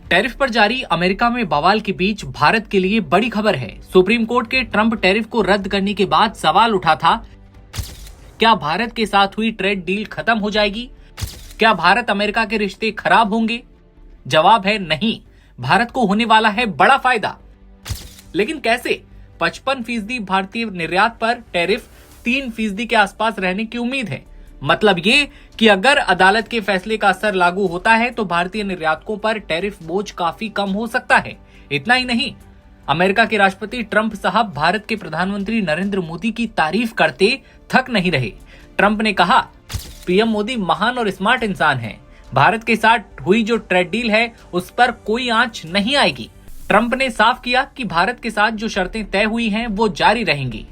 Tariff पर जारी America में बवाल के बीच भारत के लिए बड़ी खबर है। सुप्रीम कोर्ट के ट्रंप टैरिफ को रद्द करने के बाद सवाल उठा था, क्या भारत के साथ हुई ट्रेड डील खत्म हो जाएगी? क्या भारत अमेरिका के रिश्ते खराब होंगे? जवाब है नहीं, भारत को होने वाला है बड़ा फायदा। लेकिन कैसे? 55% भारतीय निर्यात पर टैरिफ 3% के आसपास रहने की उम्मीद है। मतलब ये कि अगर अदालत के फैसले का असर लागू होता है तो भारतीय निर्यातकों पर टैरिफ बोझ काफी कम हो सकता है। इतना ही नहीं, अमेरिका के राष्ट्रपति ट्रंप साहब भारत के प्रधानमंत्री नरेंद्र मोदी की तारीफ करते थक नहीं रहे। ट्रंप ने कहा, पीएम मोदी महान और स्मार्ट इंसान हैं। भारत के साथ हुई जो ट्रेड डील है उस पर कोई आंच नहीं आएगी। ट्रंप ने साफ किया कि भारत के साथ जो शर्तें तय हुई हैं वो जारी रहेंगी।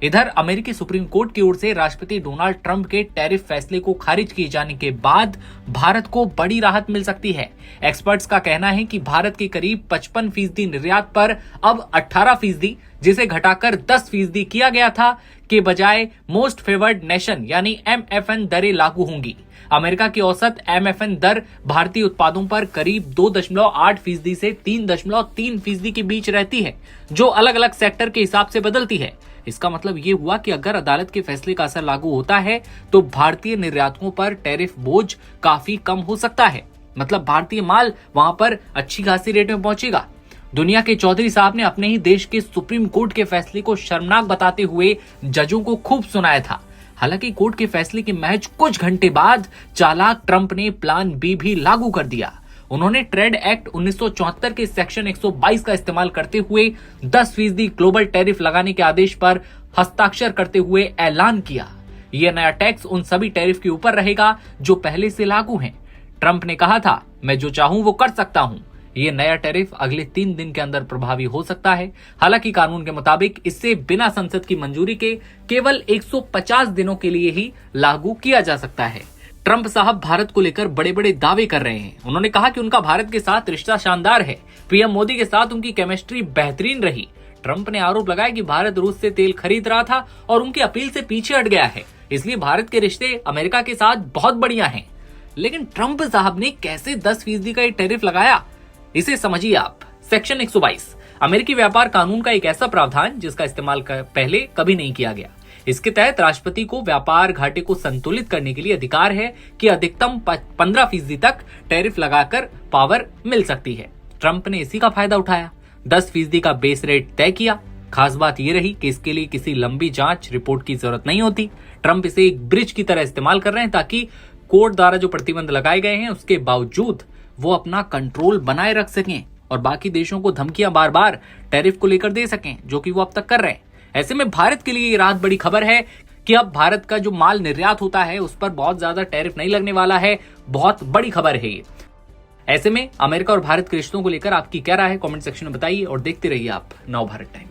इधर अमेरिकी सुप्रीम कोर्ट की ओर से राष्ट्रपति डोनाल्ड ट्रंप के टैरिफ फैसले को खारिज किए जाने के बाद भारत को बड़ी राहत मिल सकती है। एक्सपर्ट्स का कहना है कि भारत के करीब 55% निर्यात पर अब 18%, जिसे घटाकर 10% किया गया था, के बजाय मोस्ट फेवर्ड नेशन यानी MFN दरें लागू होंगी। अमेरिका की औसत MFN दर भारतीय उत्पादों पर करीब 2.8% से 3.3% के बीच रहती है, जो अलग अलग सेक्टर के हिसाब से बदलती है। इसका मतलब ये हुआ कि अगर अदालत के फैसले का असर लागू होता है तो भारतीय निर्यातकों पर टैरिफ बोझ काफी कम हो सकता है। मतलब भारतीय माल वहां पर अच्छी खासी रेट में पहुंचेगा। दुनिया के चौधरी साहब ने अपने ही देश के सुप्रीम कोर्ट के फैसले को शर्मनाक बताते हुए जजों को खूब सुनाया था। हालांकि कोर्ट के फैसले के महज कुछ घंटे बाद चालाक ट्रंप ने प्लान बी भी लागू कर दिया। उन्होंने ट्रेड एक्ट 1974 के सेक्शन 122 का इस्तेमाल करते हुए 10% ग्लोबल टैरिफ लगाने के आदेश पर हस्ताक्षर करते हुए ऐलान किया। यह नया टैक्स उन सभी टैरिफ के ऊपर रहेगा जो पहले से लागू हैं। ट्रंप ने कहा था, मैं जो चाहूं वो कर सकता हूं। ये नया टैरिफ अगले 3 दिन के अंदर प्रभावी हो सकता है। हालांकि कानून के मुताबिक इसे बिना संसद की मंजूरी के केवल 150 दिनों के लिए ही लागू किया जा सकता है। ट्रंप साहब भारत को लेकर बड़े बड़े दावे कर रहे हैं। उन्होंने कहा कि उनका भारत के साथ रिश्ता शानदार है। पीएम मोदी के साथ उनकी केमिस्ट्री बेहतरीन रही। ट्रंप ने आरोप लगाया कि भारत रूस से तेल खरीद रहा था और उनकी अपील से पीछे हट गया है, इसलिए भारत के रिश्ते अमेरिका के साथ बहुत बढ़िया हैं। लेकिन ट्रंप साहब ने कैसे 10% का ये टैरिफ लगाया, इसे समझिए आप। सेक्शन 122 अमेरिकी व्यापार कानून का एक ऐसा प्रावधान जिसका इस्तेमाल पहले कभी नहीं किया गया। इसके तहत राष्ट्रपति को व्यापार घाटे को संतुलित करने के लिए अधिकार है कि अधिकतम 15% तक टैरिफ लगाकर पावर मिल सकती है। ट्रंप ने इसी का फायदा उठाया, 10% का बेस रेट तय किया। खास बात यह रही कि इसके लिए किसी लंबी जांच रिपोर्ट की जरूरत नहीं होती। ट्रंप इसे एक ब्रिज की तरह इस्तेमाल कर रहे हैं ताकि कोर्ट द्वारा जो प्रतिबंध लगाए गए हैं उसके बावजूद वो अपना कंट्रोल बनाए रख सकें और बाकी देशों को धमकियां बार बार टैरिफ को लेकर दे सकें, जो कि वो अब तक कर रहे हैं। ऐसे में भारत के लिए ये राहत बड़ी खबर है कि अब भारत का जो माल निर्यात होता है उस पर बहुत ज्यादा टैरिफ नहीं लगने वाला है। बहुत बड़ी खबर है ये। ऐसे में अमेरिका और भारत के रिश्तों को लेकर आपकी क्या राय है, कमेंट सेक्शन में बताइए और देखते रहिए आप नव भारत टाइम।